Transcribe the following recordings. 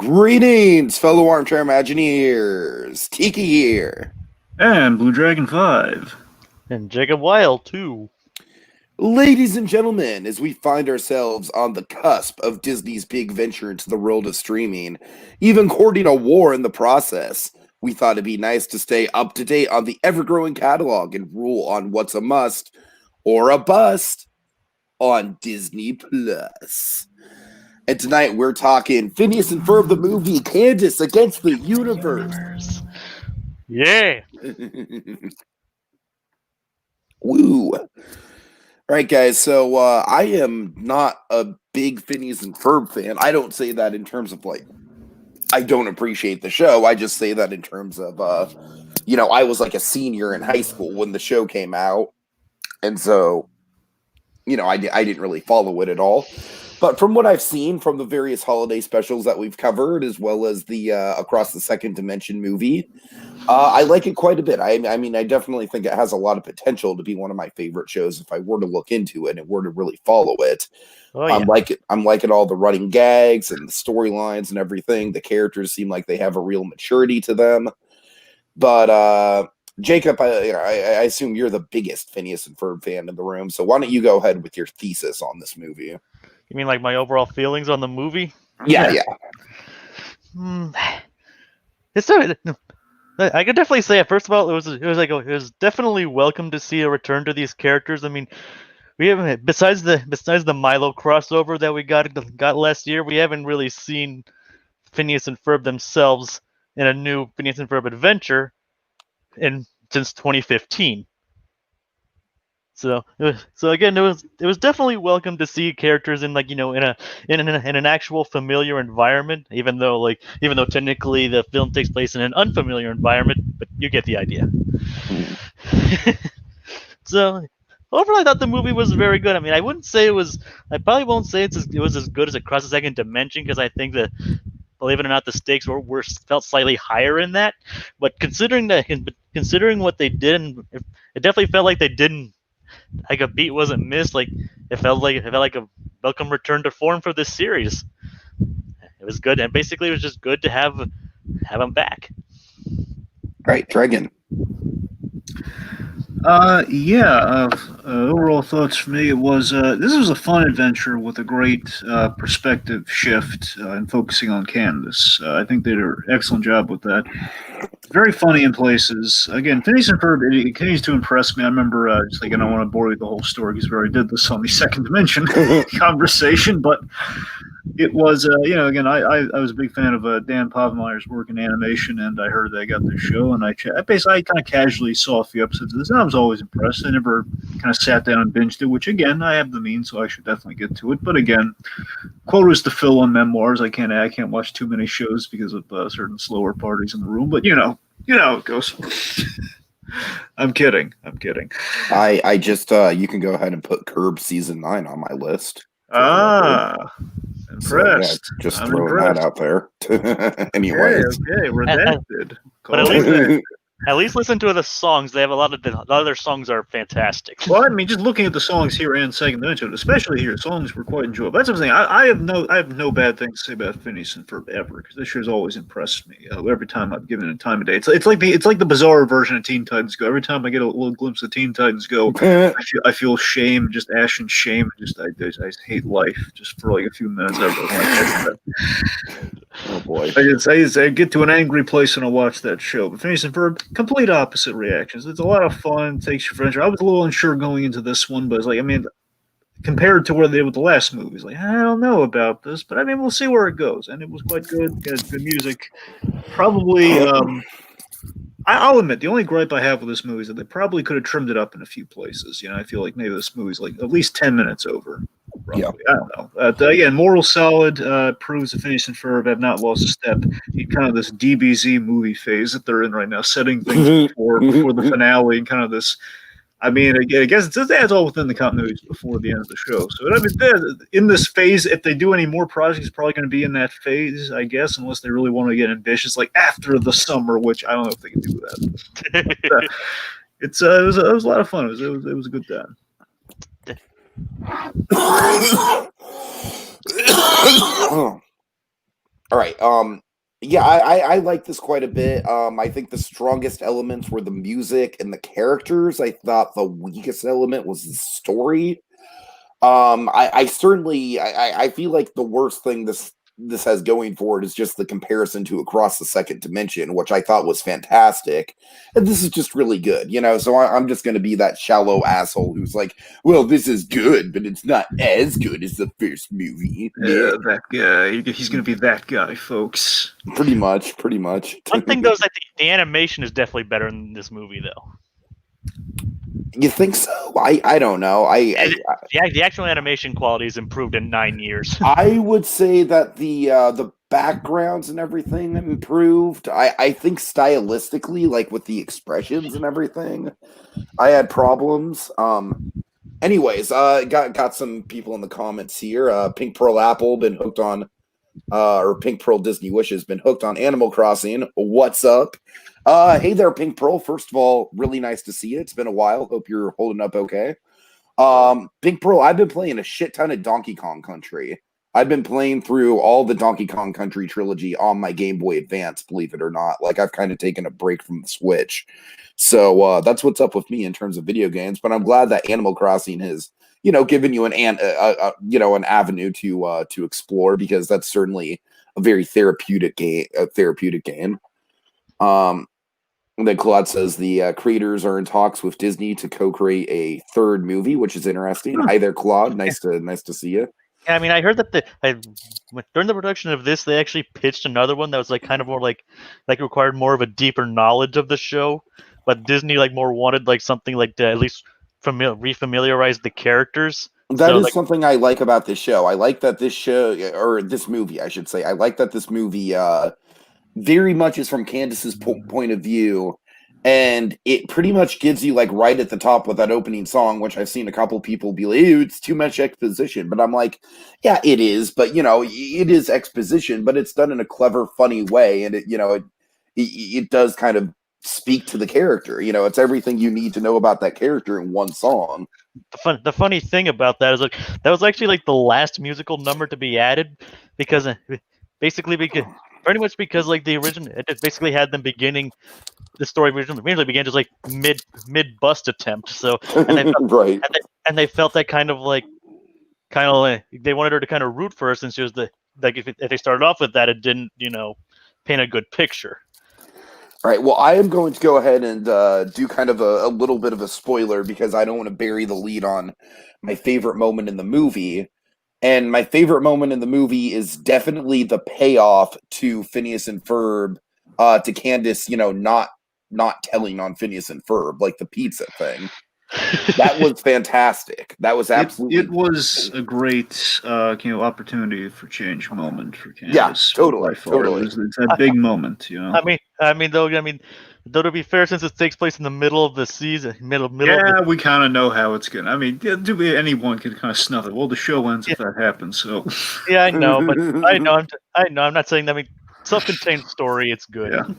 Greetings, fellow armchair Imagineers! Tiki here. And Blue Dragon 5. And Jacob Wile, too. Ladies and gentlemen, as we find ourselves on the cusp of Disney's big venture into the world of streaming, even courting a war in the process, we thought it'd be nice to stay up to date on the ever-growing catalog and rule on what's a must or a bust on Disney Plus. And tonight we're talking Phineas and Ferb the movie, Candace against the universe. Yeah. Woo. All right, guys. So I am not a big Phineas and Ferb fan. I don't say that in terms of I don't appreciate the show. I just say that in terms of, I was like a senior in high school when the show came out. And so, I didn't really follow it at all. But from what I've seen from the various holiday specials that we've covered, as well as the Across the Second Dimension movie, I like it quite a bit. I mean, I definitely think it has a lot of potential to be one of my favorite shows if I were to look into it and were to really follow it. Oh, yeah. I'm liking all the running gags and the storylines and everything. The characters seem like they have a real maturity to them. But Jacob, I assume you're the biggest Phineas and Ferb fan in the room. So why don't you go ahead with your thesis on this movie? You mean like my overall feelings on the movie? Yeah. It's I could definitely say, first of all, it was definitely welcome to see a return to these characters. I mean, we haven't, besides the Milo crossover that we got last year, we haven't really seen Phineas and Ferb themselves in a new Phineas and Ferb adventure since 2015. So again, it was definitely welcome to see characters in in an actual familiar environment, even though technically the film takes place in an unfamiliar environment, but you get the idea. So overall, I thought the movie was very good. I mean, I probably won't say it was as good as Across the Second Dimension, because I think that, believe it or not, the stakes felt slightly higher in that. But considering what they did, it definitely felt like they didn't. Like a beat wasn't missed. Like it felt like a welcome return to form for this series. It was good, and basically it was just good to have him back. Right, Dragon. Overall thoughts for me, it was this was a fun adventure with a great perspective shift and focusing on Candace. I think they did an excellent job with that. Very funny in places. Again, Phineas and Ferb, it continues to impress me. I remember, I don't want to bore you with the whole story because we already did this on the Second Dimension conversation, but it was, again, I was a big fan of Dan Povenmire's work in animation, and I heard they got this show, and I kind of casually saw a few episodes of this, and I was always impressed. I never kind of sat down and binged it, which, again, I have the means, so I should definitely get to it. But again, quotas to fill on memoirs. I can't watch too many shows because of certain slower parties in the room, but you know how it goes. I'm kidding. I just you can go ahead and put Curb season 9 on my list. Impressed. So, yeah, just throwing that out there. Anyway, okay, redacted. But at least listen to the songs. They have a lot of their songs are fantastic. Well, I mean, just looking at the songs here and Second Dimension, especially here, songs were quite enjoyable. That's what I'm saying. I have no bad things to say about Phineas and Ferb ever, because this show's always impressed me. Every time I've given it time of day, it's like the bizarre version of Teen Titans Go. Every time I get a little glimpse of Teen Titans Go, I feel shame, just ash and shame. I just hate life just for like a few minutes. Oh boy! I get to an angry place when I watch that show. But Phineas and Ferb, complete opposite reactions. It's a lot of fun. Takes you for adventure. I was a little unsure going into this one, but it's compared to where they did with the last movies, I don't know about this, but I mean, we'll see where it goes. And it was quite good. Got good music. Probably. I'll admit, the only gripe I have with this movie is that they probably could have trimmed it up in a few places. I feel like maybe this movie's at least 10 minutes over. Roughly. Yeah. I don't know. Again, moral solid, proves that Phineas and Ferb have not lost a step in kind of this DBZ movie phase that they're in right now, setting things before the finale and kind of this. I mean, I guess that's all within the continuities before the end of the show. So, in this phase, if they do any more projects, it's probably going to be in that phase, I guess, unless they really want to get ambitious, like after the summer, which I don't know if they can do that. It was a lot of fun. It was a good time. All right. Yeah, I like this quite a bit. I think the strongest elements were the music and the characters. I thought the weakest element was the story. I certainly I feel like the worst thing this has going for it is just the comparison to Across the Second Dimension, which I thought was fantastic. And this is just really good, you know. So I'm just going to be that shallow asshole who's like, "Well, this is good, but it's not as good as the first movie." Yeah, that guy. He's gonna be that guy, folks. Pretty much. One thing though is I think the animation is definitely better in this movie though. You think so? I don't know. The actual animation quality is improved in 9 years. I would say that the backgrounds and everything improved. I think stylistically, like with the expressions and everything, I had problems. Anyways, got some people in the comments here. Pink Pearl Apple been hooked on, or Pink Pearl Disney Wishes been hooked on Animal Crossing. What's up? Hey there, Pink Pearl. First of all, really nice to see you. It's been a while. Hope you're holding up okay. Pink Pearl, I've been playing a shit ton of Donkey Kong Country. I've been playing through all the Donkey Kong Country trilogy on my Game Boy Advance, believe it or not. Like, I've kind of taken a break from the Switch. So that's what's up with me in terms of video games. But I'm glad that Animal Crossing has, you know, given you an avenue to explore, because that's certainly a very therapeutic game. And then Claude says the creators are in talks with Disney to co-create a third movie, which is interesting. Hi there, Claude. Nice to see you. Yeah, I mean, I heard that during the production of this, they actually pitched another one that was like kind of more like required more of a deeper knowledge of the show, but Disney like more wanted like something like to at least refamiliarize the characters. That is something I like about this show. I like that this show, or this movie, I should say. I like that this movie very much is from Candace's point of view, and it pretty much gives you like right at the top with that opening song, which I've seen a couple people be like, "Ew, it's too much exposition," but I'm like, yeah, it is, but you know, it is exposition, but it's done in a clever, funny way, and it does kind of speak to the character. You know, it's everything you need to know about that character in one song. The funny thing about that is like that was actually like the last musical number to be added because pretty much because like the original, it basically had them beginning the story originally began just like mid bust attempt. So and they felt, right, and they felt that kind of like they wanted her to kind of root for her since she was if they started off with that, it didn't paint a good picture. All right. Well, I am going to go ahead and do kind of a little bit of a spoiler because I don't want to bury the lead on my favorite moment in the movie. And my favorite moment in the movie is definitely the payoff to Phineas and Ferb, to Candace, not telling on Phineas and Ferb, like the pizza thing. That was fantastic. That was absolutely. It was a great, opportunity for change moment for Candace. Yeah, totally. It's a big moment, I mean, though to be fair, since it takes place in the middle of the season, Yeah, we kind of know how it's gonna. I mean, anyone can kind of snuff it. Well, the show ends if that happens. So. Yeah, I know, but I know. I'm not saying that. I mean, self-contained story. It's good. Yeah.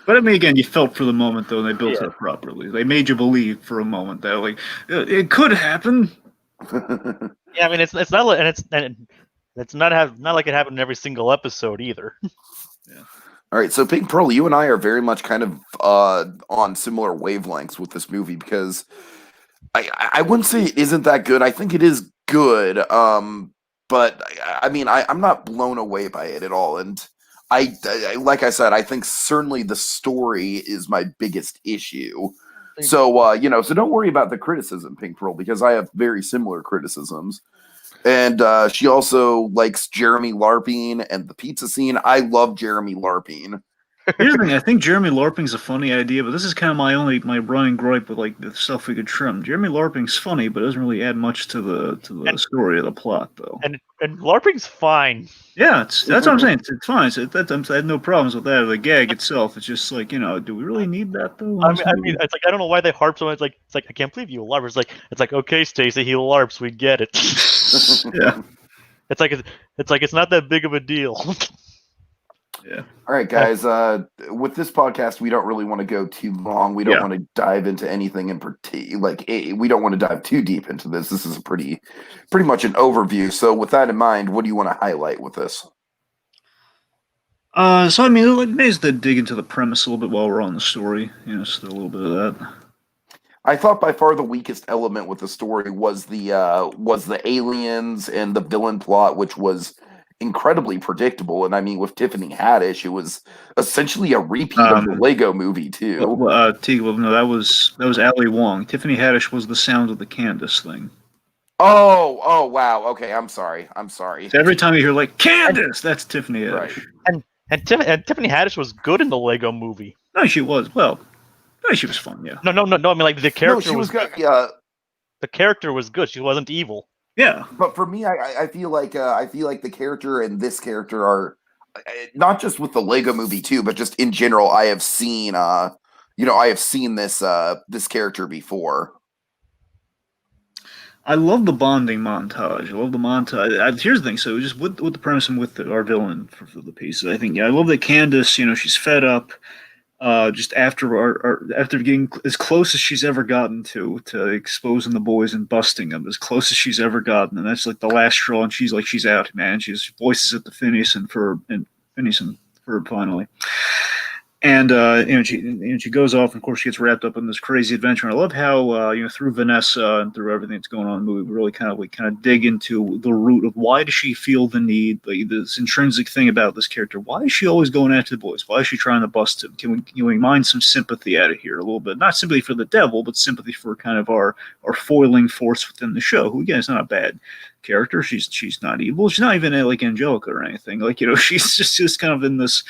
But I mean, again, you felt for the moment though, and they built it up properly. They made you believe for a moment that like it could happen. Yeah, I mean, it's not like, and it's not like it happened in every single episode either. Yeah. All right, so Pink Pearl, you and I are very much kind of on similar wavelengths with this movie because I wouldn't say it isn't that good. I think it is good, but I mean, I'm not blown away by it at all, and. I like I said, I think certainly the story is my biggest issue. So so don't worry about the criticism, Pink Pearl, because I have very similar criticisms. And she also likes Jeremy LARPing and the pizza scene. I love Jeremy LARPing. Here's the thing, I think Jeremy LARPing's a funny idea, but this is kind of my running gripe with like the stuff we could trim. Jeremy LARPing's funny, but it doesn't really add much to the story of the plot, though. And LARPing's fine. Yeah, that's what I'm saying. It's fine. I had no problems with that. The gag itself, it's just like, do we really need that though? I mean, it's like I don't know why they harp so much. It's like I can't believe you LARP. It's like okay, Stacy, he LARPs, we get it. Yeah. It's like it's not that big of a deal. Yeah. All right, guys. With this podcast, we don't really want to go too long. We don't want to dive into anything in particular. We don't want to dive too deep into this. This is pretty much an overview. So, with that in mind, what do you want to highlight with this? So I mean, it may as well dig into the premise a little bit while we're on the story. Just a little bit of that. I thought by far the weakest element with the story was the aliens and the villain plot, which was incredibly predictable. And I mean, with Tiffany Haddish, it was essentially a repeat of the Lego Movie too. Tiki, no, that was Ali Wong. Tiffany Haddish was the sound of the Candace thing. Oh, wow. Okay, I'm sorry. So every time you hear like Candace, that's Tiffany Haddish. Right. And Tiffany Haddish was good in the Lego Movie. No, she was. Well, she was fun. Yeah. No. I mean, like the character No, she was good. Yeah. The character was good. She wasn't evil. Yeah. But for me, I feel like the character and this character are not just with the Lego Movie too, but just in general. I have seen this character before. I love the bonding montage. I love the montage. Here's the thing. So just with the premise and with our villain for the piece, I think I love that Candace. She's fed up. Just after getting as close as she's ever gotten to exposing the boys and busting them, as close as she's ever gotten, and that's like the last straw. And she's out, man. She voices at the Phineas and Ferb finally. And she goes off, and of course she gets wrapped up in this crazy adventure. And I love how through Vanessa and through everything that's going on in the movie, we really kind of dig into the root of why does she feel the need, like this intrinsic thing about this character. Why is she always going after the boys? Why is she trying to bust him? Can we mine some sympathy out of here a little bit? Not sympathy for the devil, but sympathy for kind of our foiling force within the show. Who again is not a bad character. She's not evil. She's not even like Angelica or anything. Like she's just kind of in this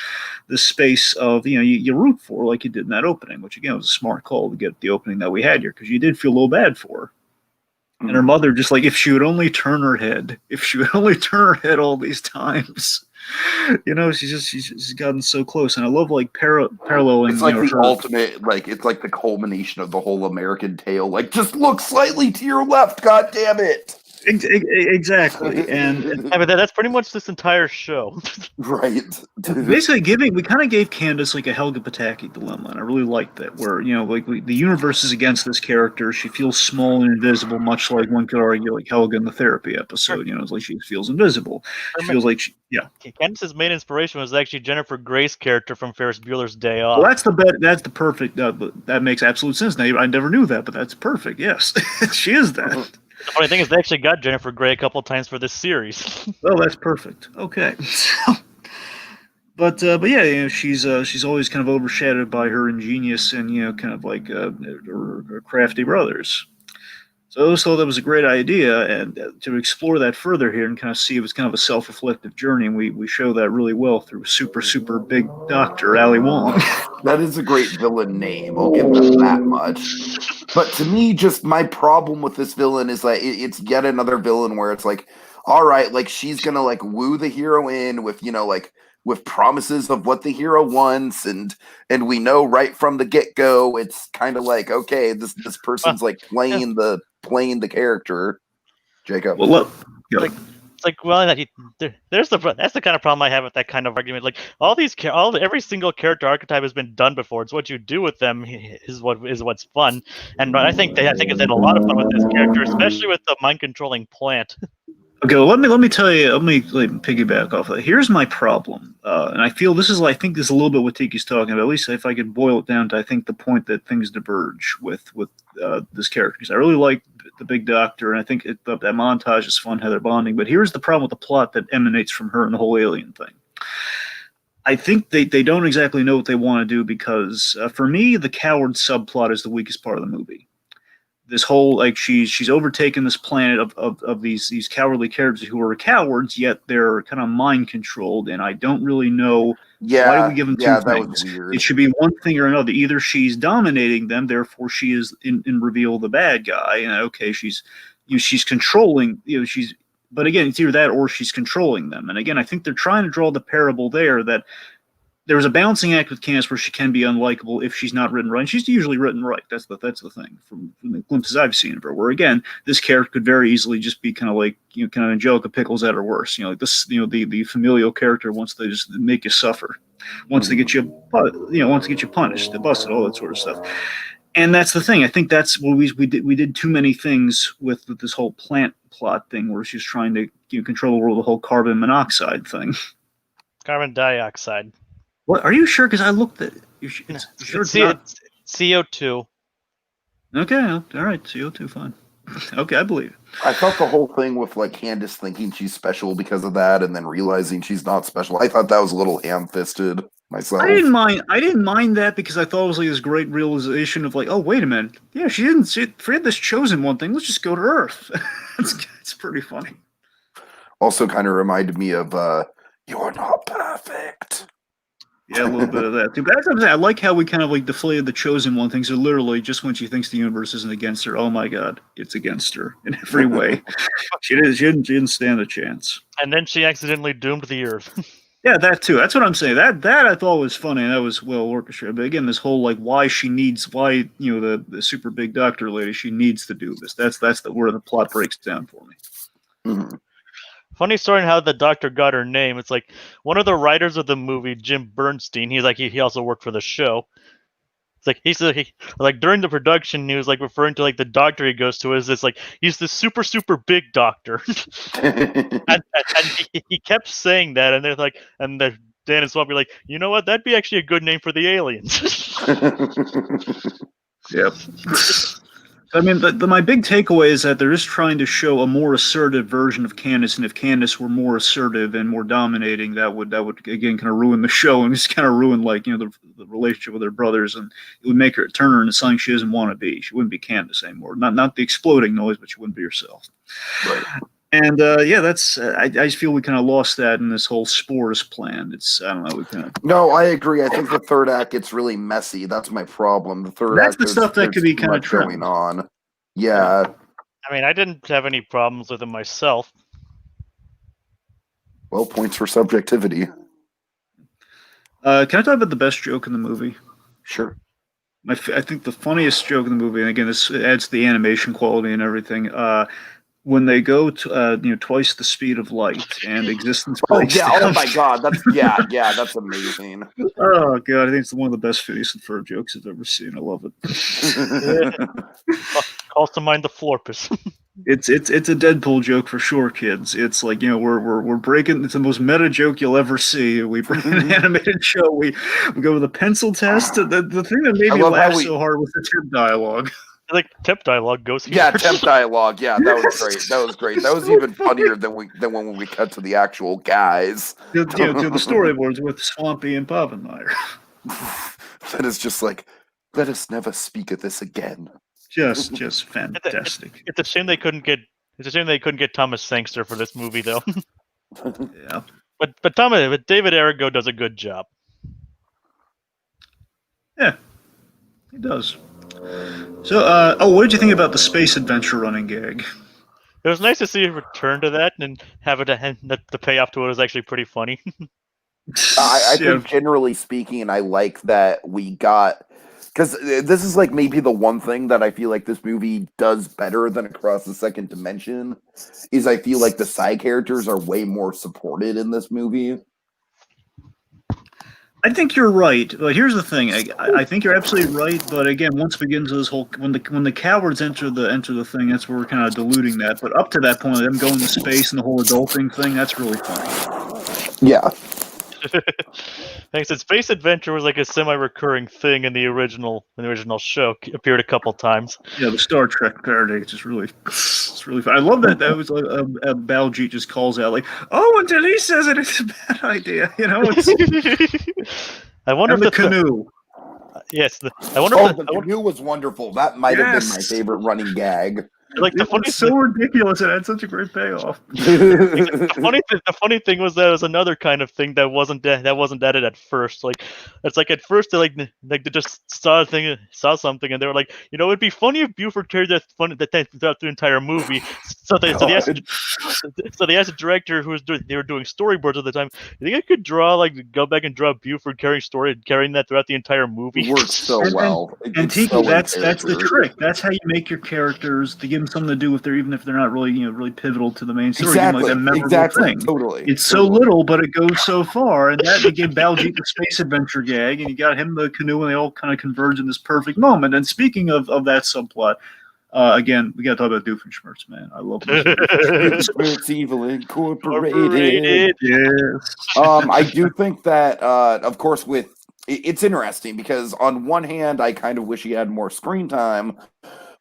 space of you root for, like you did in that opening, which again was a smart call to get the opening that we had here, because you did feel a little bad for her. And her mother, just like, if she would only turn her head all these times, she's gotten so close. And I love like paralleling. It's like the ultimate, like it's like the culmination of the whole American tale. Like, just look slightly to your left, God damn it! Exactly, and I mean, that's pretty much this entire show. Right. Basically, we kind of gave Candace like a Helga Pataki dilemma, and I really liked that. Where the universe is against this character. She feels small and invisible, much like one could argue like Helga in the therapy episode. It's like she feels invisible. She feels like Candace's main inspiration was actually Jennifer Grey's character from Ferris Bueller's Day Off. Well, that's the perfect. That makes absolute sense. Now I never knew that, but that's perfect. Yes, she is that. The funny thing is, they actually got Jennifer Grey a couple of times for this series. Oh, that's perfect. Okay. But yeah, she's always kind of overshadowed by her ingenious and kind of like her crafty brothers. So I always thought that was a great idea, and to explore that further here and kind of see it was kind of a self-reflective journey, and we show that really well through super big Dr. Ali Wong. That is a great villain name. I'll give them that much. But to me, just my problem with this villain is that it's yet another villain where it's like, all right, like she's gonna like woo the hero in with with promises of what the hero wants, and we know right from the get-go, it's kind of like, okay, this person's like playing the character. Jacob. Well, look, that's the kind of problem I have with that kind of argument. Like every single character archetype has been done before. It's what you do with them is what's fun. And I think it's had a lot of fun with this character, especially with the mind controlling plant. Okay, well, let me tell you. Let me piggyback off of that. Here's my problem, and I feel this is a little bit what Tiki's talking about. At least if I could boil it down to, I think the point that things diverge with this character. Because I really like the big doctor, and I think that montage is fun, how they're bonding. But here's the problem with the plot that emanates from her and the whole alien thing. I think they don't exactly know what they want to do, because for me, the coward subplot is the weakest part of the movie. This whole, like, she's overtaken this planet of these cowardly characters who are cowards, yet they're kind of mind controlled, and I don't really know why do we give them two things. That was weird. It should be one thing or another. Either she's dominating them, therefore she is in reveal the bad guy, and okay, she's controlling, but again, it's either that or she's controlling them. And again, I think they're trying to draw the parable there that there's a balancing act with Candace where she can be unlikable if she's not written right. And she's usually written right. That's the thing from the glimpses I've seen of her. Where again, this character could very easily just be kind of like kind of Angelica Pickles at her worst. Like this, the familial character wants to just make you suffer, wants to get you punished, to busted, all that sort of stuff. And that's the thing. I think that's what we did. We did too many things with this whole plant plot thing, where she's trying to control the world, the whole carbon monoxide thing. Carbon dioxide. What? Are you sure? Because I looked at it. Sure it's not? It's CO2. Okay, all right. CO2, fine. Okay, I believe it. I thought the whole thing with like Candace thinking she's special because of that, and then realizing she's not special. I thought that was a little ham-fisted myself. I didn't mind that because I thought it was like this great realization of like, oh wait a minute, yeah, she forget this chosen one thing. Let's just go to Earth. It's pretty funny. Also, kind of reminded me of "You're Not Perfect." Yeah, a little bit of that too. But that's what I'm saying. I like how we kind of like deflated the chosen one thing. So literally, just when she thinks the universe isn't against her, oh my god, it's against her in every way. She didn't stand a chance. And then she accidentally doomed the Earth. Yeah, that too. That's what I'm saying. That I thought was funny, and that was well orchestrated. But again, this whole like why the super big doctor lady, she needs to do this. That's where the plot breaks down for me. Mm-hmm. Funny story on how the doctor got her name. It's like one of the writers of the movie, Jim Bernstein. He's like he also worked for the show. It's like he during the production, he was like referring to like the doctor he goes to as this like he's the super big doctor, and he kept saying that, and they're like, and Dan and Swamp be like, you know what, that'd be actually a good name for the aliens. Yep. I mean, my big takeaway is that they're just trying to show a more assertive version of Candace, and if Candace were more assertive and more dominating, that would again kind of ruin the show and just kind of ruin like the relationship with her brothers, and it would make her turn her into something she doesn't want to be. She wouldn't be Candace anymore. Not the exploding noise, but she wouldn't be herself. Right. And that's I just feel we kind of lost that in this whole Spores plan. It's I don't know. We kind of No, I agree. I think the third act gets really messy. That's my problem. The third that's act, the stuff that could be kind of going on. Yeah. I mean, I didn't have any problems with it myself. Well, points for subjectivity. Can I talk about the best joke in the movie? Sure. I think the funniest joke in the movie, and again, this adds to the animation quality and everything. When they go to twice the speed of light and existence. Oh yeah! Oh my god! That's amazing. Oh god! I think it's one of the best Phineas and Ferb jokes I've ever seen. I love it. Calls to mind the Florpus. It's a Deadpool joke for sure, kids. It's like we're breaking. It's the most meta joke you'll ever see. We bring an animated show. We go with a pencil test. The thing that made me laugh so hard was the tip dialogue. Like temp dialogue goes here. Yeah, temp dialogue. Yeah, that was great. That was even funnier than when we cut to the actual guys. To the storyboards with Swampy and Povenmire. That is just like, let us never speak of this again. Just fantastic. It's a shame they couldn't get. It's a shame they couldn't get Thomas Sangster for this movie, though. Yeah. But David Arago does a good job. Yeah, he does. So, what did you think about the space adventure running gag? It was nice to see a return to that and have it the payoff to it was actually pretty funny. I think generally speaking, I like that we got, because this is like maybe the one thing that I feel like this movie does better than Across the Second Dimension, is I feel like the side characters are way more supported in this movie. I think you're right, but here's the thing. I think you're absolutely right, but again, once we get into this whole when the cowards enter the thing, that's where we're kind of diluting that. But up to that point, them going to space and the whole adulting thing, that's really funny. Yeah. Thanks. Space Adventure was like a semi-recurring thing in the original show. Appeared a couple times. Yeah, the Star Trek parody. It's really fun. I love that. That was like Baljeet just calls out like, "Oh, until he says it, it's a bad idea." I wonder if the canoe. Yes, the canoe was wonderful. That might have been my favorite running gag. Like the funny so ridiculous, and it had such a great payoff. The funny thing was that it was another kind of thing that wasn't added at first. Like it's like at first they they just saw something, and they were like, it'd be funny if Buford carried that throughout the entire movie. So they asked the director they were doing storyboards at the time. You think I could go back and draw Buford carrying that throughout the entire movie? It works so well. And Tiki, that's the trick. That's how you make your characters to give them something to do even if they're not really really pivotal to the main story. Exactly. Like that memorable thing. Totally. It's so little, but it goes so far. And that they gave Baljeet the space adventure gag, and you got him the canoe, and they all kind of converge in this perfect moment. And speaking of that subplot, Again, we got to talk about Doofenshmirtz, man. I love this. Doofenshmirtz Evil Incorporated. Yes. I do think that, of course, it's interesting because on one hand, I kind of wish he had more screen time,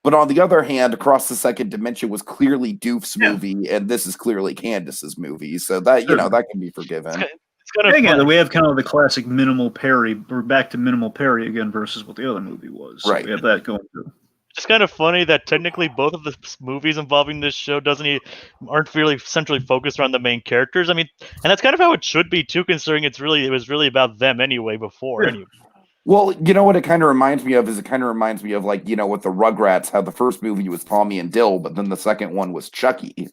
but on the other hand, Across the Second Dimension was clearly Doof's movie, and this is clearly Candace's movie, so that that can be forgiven. It's kind of again, we have kind of the classic minimal parry. We're back to minimal parry again versus what the other movie was. So Right. we have that going through. It's kind of funny that technically both of the movies involving this show aren't really centrally focused around the main characters. I mean, and that's kind of how it should be too, considering it was really about them anyway before. Yeah. Anyway. Well, you know what it kind of reminds me of is with the Rugrats, how the first movie was Tommy and Dill, but then the second one was Chucky.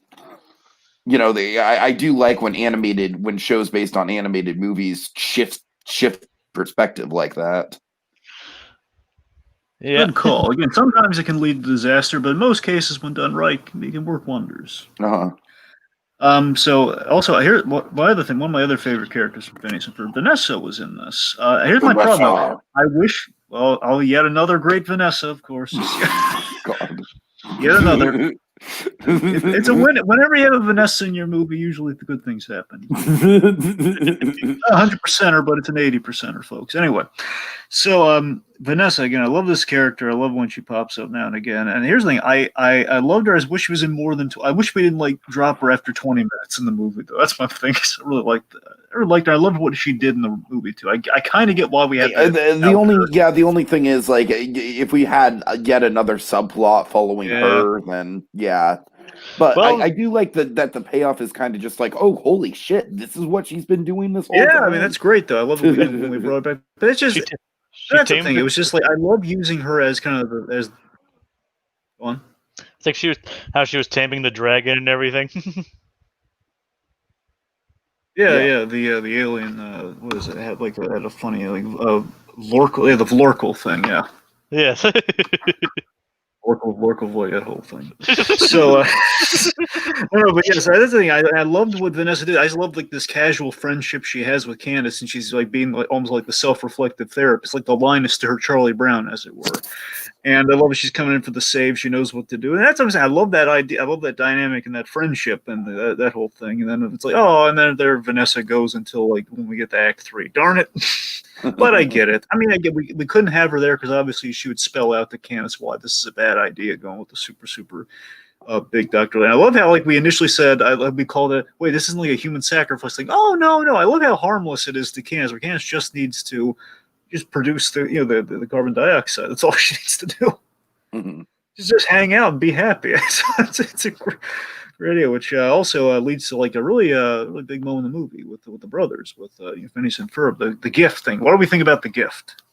I do like when shows based on animated movies shift perspective like that. Yeah. Good call. Again, sometimes it can lead to disaster, but in most cases, when done right, it can work wonders. So also here, one of my other favorite characters from Phineas and Ferb, Vanessa was in this. Here's my problem. I wish. Well, yet another great Vanessa, of course. God. Yet another. It's a win. Whenever you have a Vanessa in your movie, usually the good things happen. 100%er, but it's an 80%er, folks. Anyway, so Vanessa, again, I love this character. I love when she pops up now and again. And here's the thing: I loved her. I wish she was in more than. I wish we didn't drop her after 20 minutes in the movie, though. That's my thing. I really liked her. I loved what she did in the movie too. I kind of get why we had the only thing is if we had yet another subplot following her, then yeah. But I do like that the payoff is kind of just oh, holy shit, this is what she's been doing this whole time. I mean, that's great though. I love it when we brought it back. But it's just that's the thing. It was just I love using her as kind of as one. It's like how she was taming the dragon and everything. Yeah, the alien. What is it? It had had a funny Lorkel, the Lorkel thing. Yeah. Yes. Lorkel voice, that whole thing. So, no, but yes, that's the thing. I loved what Vanessa did. I just loved this casual friendship she has with Candace, and she's being almost like the self-reflective therapist, like the Linus to her Charlie Brown, as it were. And I love that she's coming in for the save. She knows what to do, and that's what I'm saying. I love that idea. I love that dynamic and that friendship and that whole thing. And then it's and then there Vanessa goes until when we get to Act 3. Darn it. But I get it. I mean, we couldn't have her there because obviously she would spell out to Candace why this is a bad idea going with the super big doctor. And I love how we initially said we called it. Wait, this isn't a human sacrifice thing. Oh no! I love how harmless it is to Candace. Where Candace just needs to produce the carbon dioxide. That's all she needs to do. Mm-hmm. Just hang out and be happy. It's a great idea, which also leads to a really big moment in the movie with the brothers, with Phineas and Ferb, the gift thing. What do we think about the gift?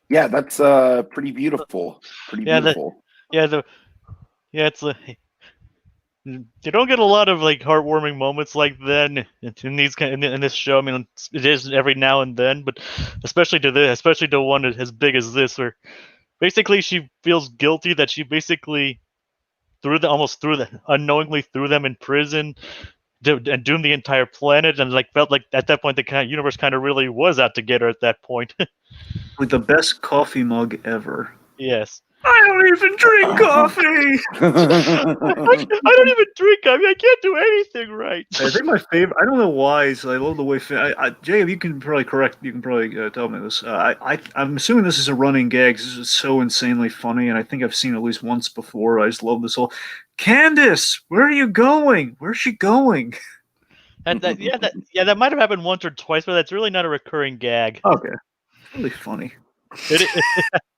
Yeah, that's pretty beautiful. It's you don't get a lot of heartwarming moments like that in this show. I mean, it is every now and then, but especially to one as big as this, where basically she feels guilty that she basically unknowingly threw them in prison and doomed the entire planet, and felt like at that point the universe kind of really was out to get her at that point. With the best coffee mug ever. Yes. I don't even drink coffee. I don't even drink coffee. I can't do anything right. I think my favorite. I don't know why. I love the way. Jacob, you can probably correct. You can probably tell me this. I'm assuming this is a running gag. This is so insanely funny, and I think I've seen it at least once before. I just love this whole. Candace, where are you going? Where's she going? And that might have happened once or twice, but that's really not a recurring gag. Okay, it's really funny.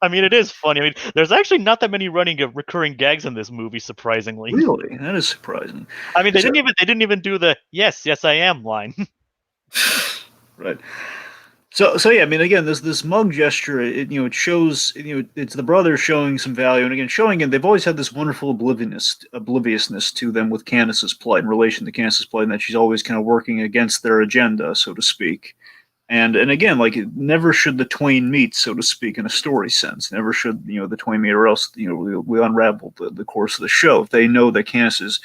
I mean, it is funny. I mean, there's actually not that many recurring gags in this movie, surprisingly. Really, that is surprising. I mean, they didn't even do the yes I am line. Right. So yeah, I mean, again, this mug gesture, it shows, it's the brothers showing some value, and again, they've always had this wonderful obliviousness to them with Candace's plight, in relation to Candace's plight, and that she's always kind of working against their agenda, so to speak. And again, never should the twain meet, so to speak, in a story sense. Never should, the twain meet, or else, we unravel the course of the show. If they know that Candace is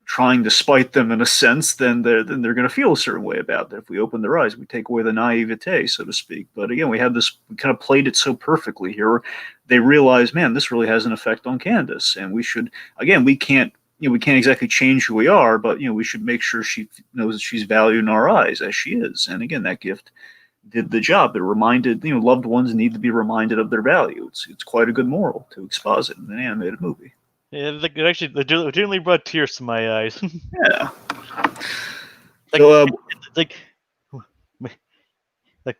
trying to spite them in a sense, then they're going to feel a certain way about it. If we open their eyes, we take away the naivete, so to speak. But again, we kind of played it so perfectly here. They realize, man, this really has an effect on Candace, and we should, again, we can't exactly change who we are, but we should make sure she knows that she's valued in our eyes as she is. And again, that gift did the job. It reminded, loved ones need to be reminded of their value. It's quite a good moral to exposit in an animated movie. Yeah, it actually legitimately brought tears to my eyes. Yeah.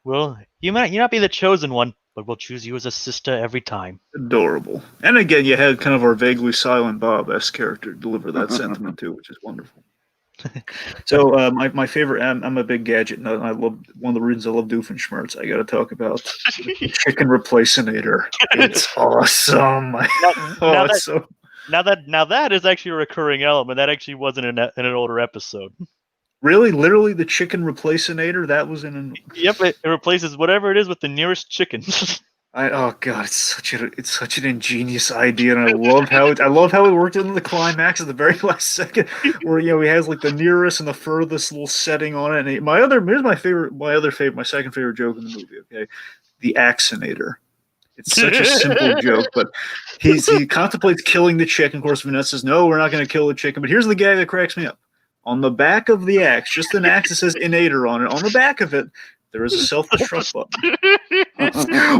Well, you might not be the chosen one, but we'll choose you as a sister every time. Adorable. And again, you had kind of our vaguely Silent Bob-esque character deliver that sentiment too, which is wonderful. So my favorite, I'm a big gadget nut, and I love, one of the reasons I love Doofenshmirtz, I got to talk about the chicken replacinator. It's awesome. Now that is actually a recurring element. That actually wasn't in an older episode. Really? Literally the chicken replacinator? That was in an... Yep, it replaces whatever it is with the nearest chicken. Oh god, it's such an ingenious idea, and I love how it worked into the climax at the very last second, where he has like the nearest and the furthest little setting on it. And my second favorite joke in the movie. Okay, the Axinator. It's such a simple joke, but he contemplates killing the chicken. Of course, Vanessa says, "No, we're not going to kill the chicken." But here's the gag that cracks me up: on the back of the axe, just an axe that says "Inator" on it. On the back of it, there is a self-destruct button.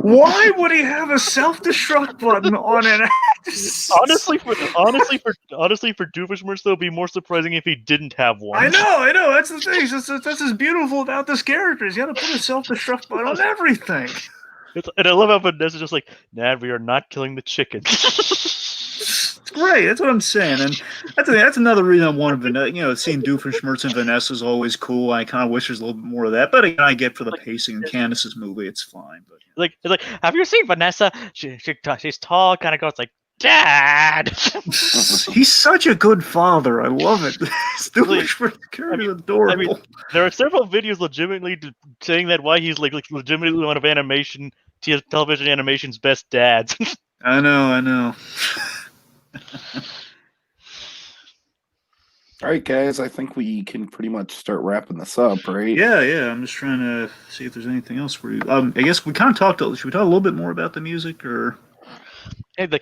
Why would he have a self-destruct button on an axe? Honestly, for Doofenshmirtz, though, it'd be more surprising if he didn't have one. I know. That's the thing. That's what's beautiful about this character. He's got to put a self-destruct button on everything. And I love how Vanessa's just like, "Nah, we are not killing the chicken." It's great. That's what I'm saying, and that's another reason I wanted Vanessa. Seeing Doofenshmirtz and Vanessa is always cool. I kind of wish there's a little bit more of that, but again, I get for the pacing in Candace's movie, it's fine. But it's like, have you seen Vanessa? She's tall, kind of goes like, "Dad." He's such a good father. I love it. Doofenshmirtz character is adorable. I mean, there are several videos legitimately saying that why he's like legitimately one of television animation's best dads. I know. All right, guys, I think we can pretty much start wrapping this up, right? Yeah. I'm just trying to see if there's anything else for you. I guess we kind of talked. Should we talk a little bit more about the music, or? Hey, there's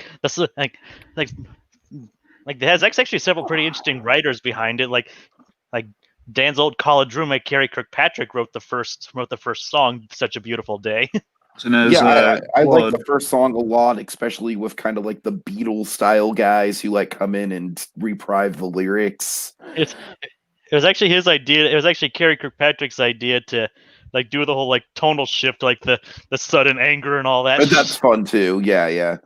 actually several pretty interesting writers behind it. Like Dan's old college roommate Carrie Kirkpatrick wrote the first song, "Such a Beautiful Day." I like the first song a lot, especially with kind of like the Beatles style guys who like come in and reprise the lyrics. It was actually his idea. It was actually Carrie Kirkpatrick's idea to like do the whole like tonal shift, like the sudden anger and all that. But that's fun too. Yeah.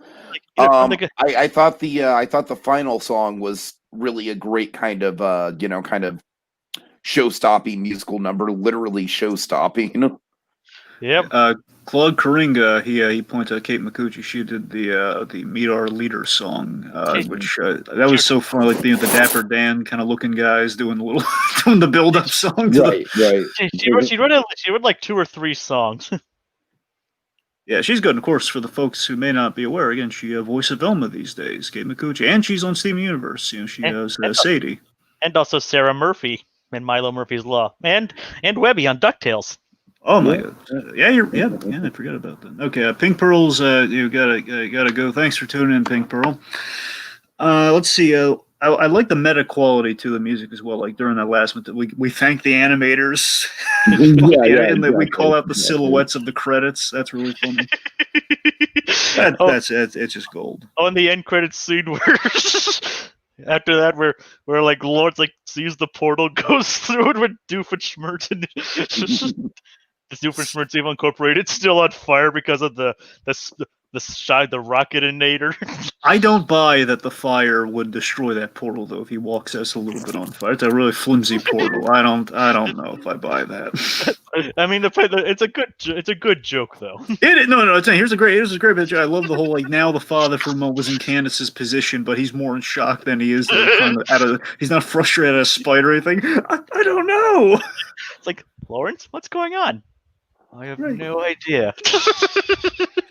I thought the final song was really a great kind of show-stopping musical number, literally show-stopping. Yep. Claude Coringa, he pointed out Kate Micucci. She did the "Meet Our Leader" song, which that was so fun. Like the Dapper Dan kind of looking guys doing the build-up song. Right. She wrote like 2 or 3 songs. Yeah, she's good. And of course, for the folks who may not be aware, again, she voice of Velma these days, Kate Micucci, and she's on Steven Universe. She does Sadie, and also Sarah Murphy in Milo Murphy's Law, and Webby on DuckTales. Oh my god! I forgot about that. Okay, Pink Pearls, you gotta go. Thanks for tuning in, Pink Pearl. Let's see. I like the meta quality to the music as well. Like during that last minute, we thank the animators. And then we call out the silhouettes of the credits. That's really funny. It's just gold. Oh, and the end credits scene where after that, where like Lord like sees the portal, goes through it with Doofenshmirtz and Doofenshmirtz Evil Incorporated still on fire because of the Rocketinator. I don't buy that the fire would destroy that portal though. If he walks us a little bit on fire, it's a really flimsy portal. I don't know if I buy that. I mean, it's a good joke though. Here's a great bit. I love the whole like now the father from was in Candace's position, but he's more in shock than he is. He's not frustrated at a spite or anything. I don't know. It's like, Lawrence, what's going on? I have no idea.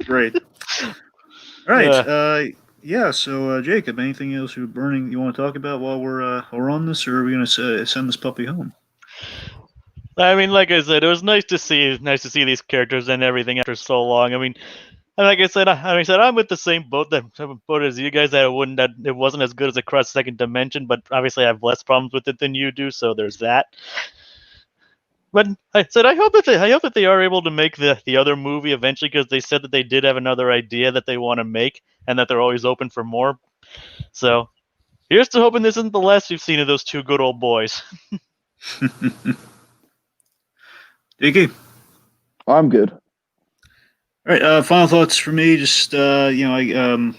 Great. All right. Yeah. So, Jacob, anything else you want to talk about while we're on this, or are we going to send this puppy home? I mean, like I said, it was nice to see these characters and everything after so long. I mean, and like I said, I'm with the same boat as you guys. That it wasn't as good as Across Second Dimension, but obviously I have less problems with it than you do. So there's that. But I said I hope that they are able to make the other movie eventually, because they said that they did have another idea that they want to make, and that they're always open for more. So here's to hoping this isn't the last we've seen of those two good old boys. Tiki? I'm good. All right. Final thoughts for me. Just again,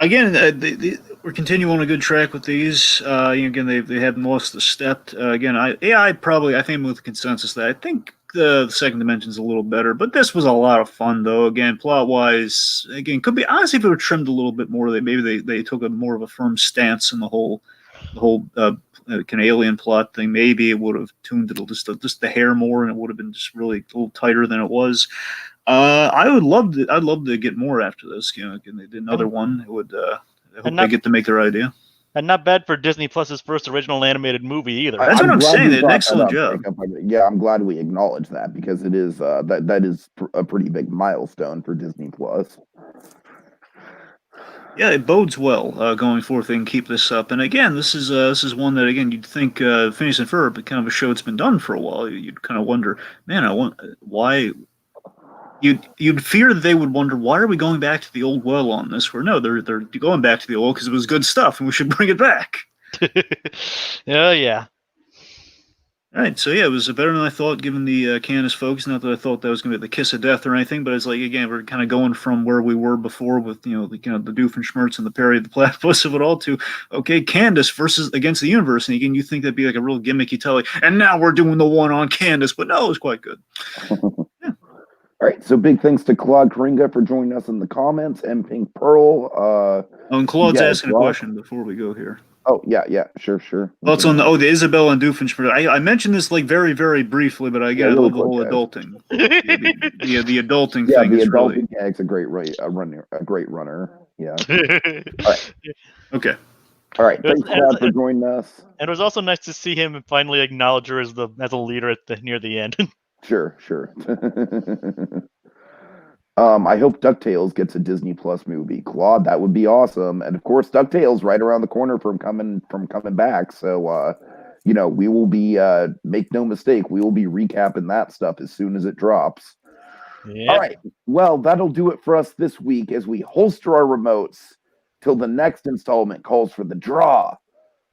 we're continuing on a good track with these. Again, they haven't lost the step. Again, I think I'm with the consensus that I think the second dimension's a little better, but this was a lot of fun though. Again, plot wise, again, could be honestly if it were trimmed a little bit more. They took a more of a firm stance in the whole kind of alien plot thing. Maybe it would have tuned it just the hair more, and it would have been just really a little tighter than it was. I'd love to get more after this. Again, they did another one. It would. I hope they get to make their idea. And not bad for Disney Plus's first original animated movie either. That's what I'm saying. They did an excellent job. Yeah, I'm glad we acknowledge that, because it is that is a pretty big milestone for Disney Plus. Yeah, it bodes well going forth. They can keep this up. And again, this is one that again you'd think Phineas and Ferb, kind of a show that's been done for a while. You'd kind of wonder, man, why. You'd fear that they would wonder, why are we going back to the old well on this? Where no, they're going back to the old because it was good stuff and we should bring it back. Yeah. All right, so yeah, it was better than I thought, given the Candace folks. Not that I thought that was going to be the kiss of death or anything, but it's like, again, we're kind of going from where we were before with the Doofenshmirtz and the Perry the Platypus of it all to, okay, Candace against the universe, and again, you think that'd be like a real gimmicky telly, and now we're doing the one on Candace, but no, it was quite good. Yeah. All right, so big thanks to Claude Karinga for joining us in the comments, and Pink Pearl. And Claude's asking a question before we go here. Oh, yeah, sure. Thoughts on the Isabel and Doofenshmirtz. I mentioned this like very, very briefly, but I love the whole adulting. the adulting thing. The is adulting gag's a great runner. Yeah. All right. Okay. All right. Thanks, Claude, for joining us. And it was also nice to see him finally acknowledge her as a leader near the end. Sure. I hope DuckTales gets a Disney Plus movie. Claude, that would be awesome. And of course, DuckTales right around the corner from coming back. So we will be make no mistake, we will be recapping that stuff as soon as it drops. Yeah. All right. Well, that'll do it for us this week as we holster our remotes till the next installment calls for the draw.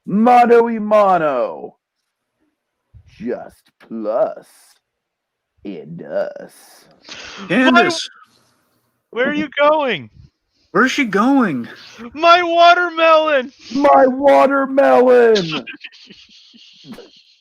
Mano y mano. Just Plus and Us. Candace. Where are you going? Where's she going? My watermelon! My watermelon!